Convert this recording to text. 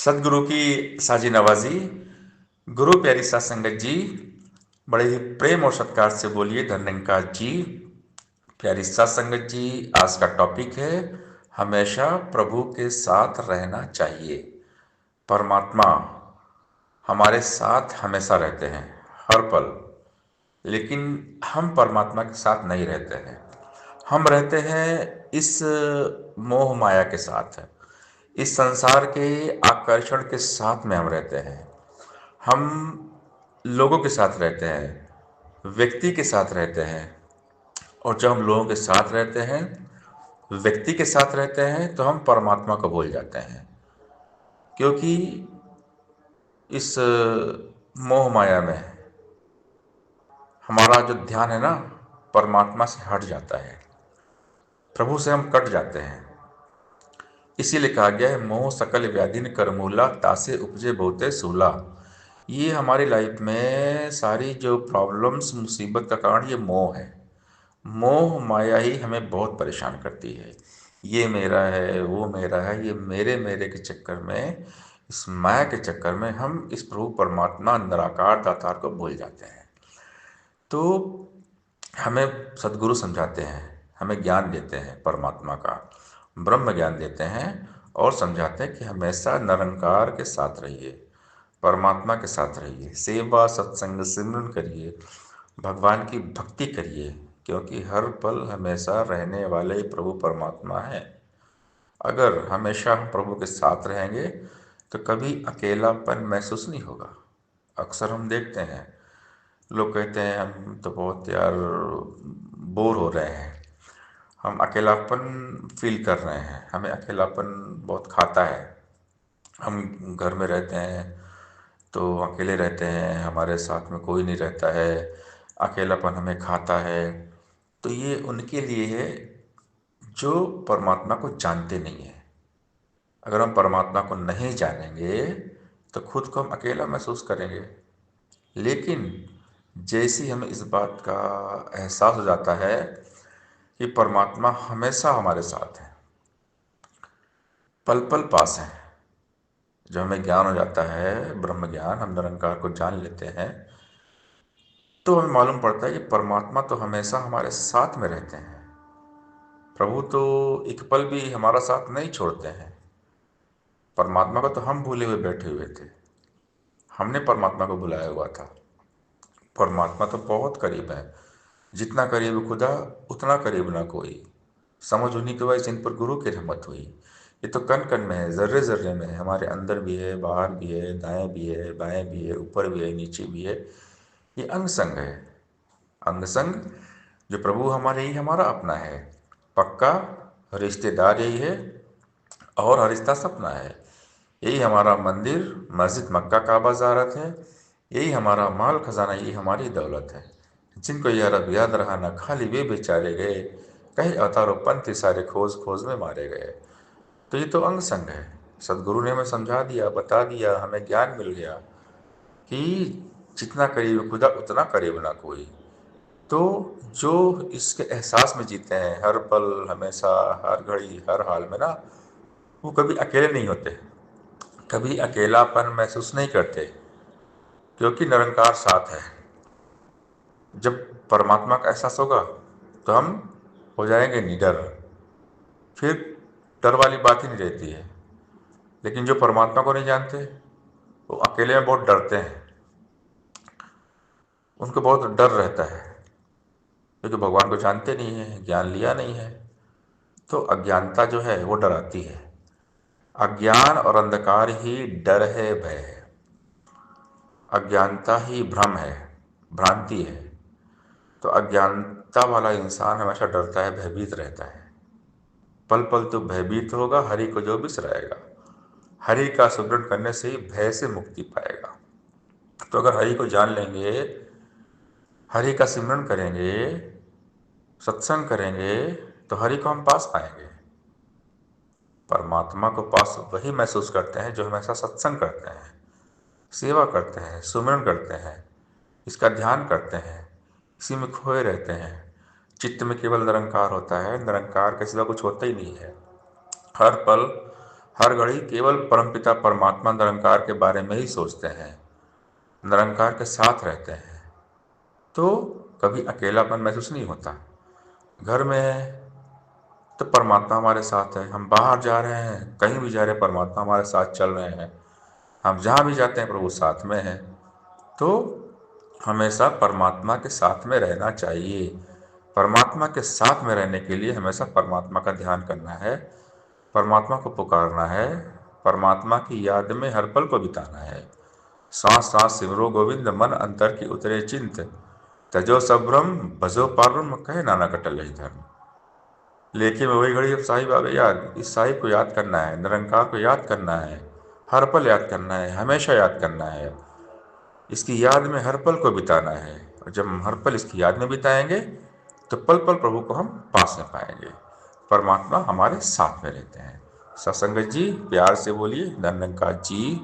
सदगुरु की साजी नवाजी। गुरु प्यारी सात संगत जी, बड़े ही प्रेम और सत्कार से बोलिए धन्यंकार जी। प्यारी सात संगत जी, आज का टॉपिक है हमेशा प्रभु के साथ रहना चाहिए। परमात्मा हमारे साथ हमेशा रहते हैं, हर पल। लेकिन हम परमात्मा के साथ नहीं रहते हैं। हम रहते हैं इस मोह माया के साथ, इस संसार के आकर्षण के साथ में हम रहते हैं। हम लोगों के साथ रहते हैं, व्यक्ति के साथ रहते हैं। और जब हम लोगों के साथ रहते हैं, व्यक्ति के साथ रहते हैं, तो हम परमात्मा को भूल जाते हैं। क्योंकि इस मोह माया में हमारा जो ध्यान है ना, परमात्मा से हट जाता है, प्रभु से हम कट जाते हैं। इसीलिए कहा गया है, मोह सकल व्याधिन कर मूला, तासे उपजे बहुते सूला। ये हमारी लाइफ में सारी जो प्रॉब्लम्स, मुसीबत का कारण ये मोह है। मोह माया ही हमें बहुत परेशान करती है। ये मेरा है, वो मेरा है, ये मेरे मेरे के चक्कर में, इस माया के चक्कर में हम इस प्रभु परमात्मा निराकार दातार को भूल जाते हैं। तो हमें सदगुरु समझाते हैं, हमें ज्ञान देते हैं परमात्मा का, ब्रह्म ज्ञान देते हैं और समझाते हैं कि हमेशा निरंकार के साथ रहिए, परमात्मा के साथ रहिए, सेवा सत्संग सिमरन करिए, भगवान की भक्ति करिए। क्योंकि हर पल हमेशा रहने वाले प्रभु परमात्मा है। अगर हमेशा हम प्रभु के साथ रहेंगे तो कभी अकेलापन महसूस नहीं होगा। अक्सर हम देखते हैं, लोग कहते हैं हम तो बहुत यार बोर हो रहे हैं, हम अकेलापन फील कर रहे हैं, हमें अकेलापन बहुत खाता है। हम घर में रहते हैं तो अकेले रहते हैं, हमारे साथ में कोई नहीं रहता है, अकेलापन हमें खाता है। तो ये उनके लिए है जो परमात्मा को जानते नहीं है। अगर हम परमात्मा को नहीं जानेंगे तो खुद को हम अकेला महसूस करेंगे। लेकिन जैसे ही हमें इस बात का एहसास हो जाता है कि परमात्मा हमेशा हमारे साथ है, पल पल पास है, जब हमें ज्ञान हो जाता है, ब्रह्म ज्ञान, हम निरंकार को जान लेते हैं, तो हमें मालूम पड़ता है कि परमात्मा तो हमेशा हमारे साथ में रहते हैं। प्रभु तो एक पल भी हमारा साथ नहीं छोड़ते हैं। परमात्मा को तो हम भूले हुए बैठे हुए थे, हमने परमात्मा को बुलाया हुआ था। परमात्मा तो बहुत करीब है, जितना करीब खुदा उतना करीब ना कोई। समझ उन्हीं के वजह जिन पर गुरु की रहमत हुई। ये तो कण कण में है, जर्रे जर्रे में है, हमारे अंदर भी है, बाहर भी है, दाएं भी है, बाएं भी है, ऊपर भी है, नीचे भी है। ये अंग संग है। अंग संग जो प्रभु हमारे ही हमारा अपना है, पक्का रिश्तेदार यही है और हर रिश्ता सपना है। यही हमारा मंदिर, मस्जिद, मक्का, काबा ज़ारत है। यही हमारा माल खजाना, यही हमारी दौलत है। जिनको यह रब याद रहा न खाली वे बेचारे गए, कहीं अवतारों पंथी सारे खोज खोज में मारे गए। तो ये तो अंग संग है। सदगुरु ने हमें समझा दिया, बता दिया, हमें ज्ञान मिल गया कि जितना करीब खुदा उतना करीब ना कोई। तो जो इसके एहसास में जीते हैं, हर पल, हमेशा, हर घड़ी, हर हाल में ना, वो कभी अकेले नहीं होते, कभी अकेलापन महसूस नहीं करते, क्योंकि निरंकार साथ है। जब परमात्मा का एहसास होगा तो हम हो जाएंगे निडर, फिर डर वाली बात ही नहीं रहती है। लेकिन जो परमात्मा को नहीं जानते, वो अकेले में बहुत डरते हैं, उनको बहुत डर रहता है, क्योंकि भगवान को जानते नहीं है, ज्ञान लिया नहीं है। तो अज्ञानता जो है वो डराती है। अज्ञान और अंधकार ही डर है, भय है। अज्ञानता ही भ्रम है, भ्रांति है। तो अज्ञानता वाला इंसान हमेशा डरता है, भयभीत रहता है। पल पल तो भयभीत होगा, हरि को जो बिसराएगा। हरि का सुमरन करने से ही भय से मुक्ति पाएगा। तो अगर हरि को जान लेंगे, हरि का सिमरन करेंगे, सत्संग करेंगे, तो हरि को हम पास पाएंगे। परमात्मा को पास वही महसूस करते हैं जो हमेशा सत्संग करते हैं, सेवा करते हैं, सुमिरन करते हैं, इसका ध्यान करते हैं, इसी में खोए रहते हैं। चित्त में केवल निरंकार होता है, निरंकार के सिवा कुछ होता ही नहीं है। हर पल हर घड़ी केवल परमपिता परमात्मा निरंकार के बारे में ही सोचते हैं, निरंकार के साथ रहते हैं, तो कभी अकेलापन महसूस नहीं होता। घर में है तो परमात्मा हमारे साथ है, हम बाहर जा रहे हैं, कहीं भी जा रहे हैं, परमात्मा हमारे साथ चल रहे हैं, हम जहाँ भी जाते हैं प्रभु साथ में है। तो हमेशा परमात्मा के साथ में रहना चाहिए। परमात्मा के साथ में रहने के लिए हमेशा परमात्मा का ध्यान करना है, परमात्मा को पुकारना है, परमात्मा की याद में हर पल को बिताना है। सांस सांस सिमरो गोविंद, मन अंतर की उतरे चिंत, तजो संभ्रम भजो पारब्रह्म, कहे नानक अटल यही धर्म। लेकिन वही घड़ी अब साहिब बाबा याद, इस साहिब को याद करना है, निरंकार को याद करना है, हर पल याद करना है, हमेशा याद करना है, इसकी याद में हर पल को बिताना है। और जब हम हर पल इसकी याद में बिताएंगे तो पल पल प्रभु को हम पास में पाएंगे, परमात्मा हमारे साथ में रहते हैं। सत्संगत जी प्यार से बोलिए निरंकार जी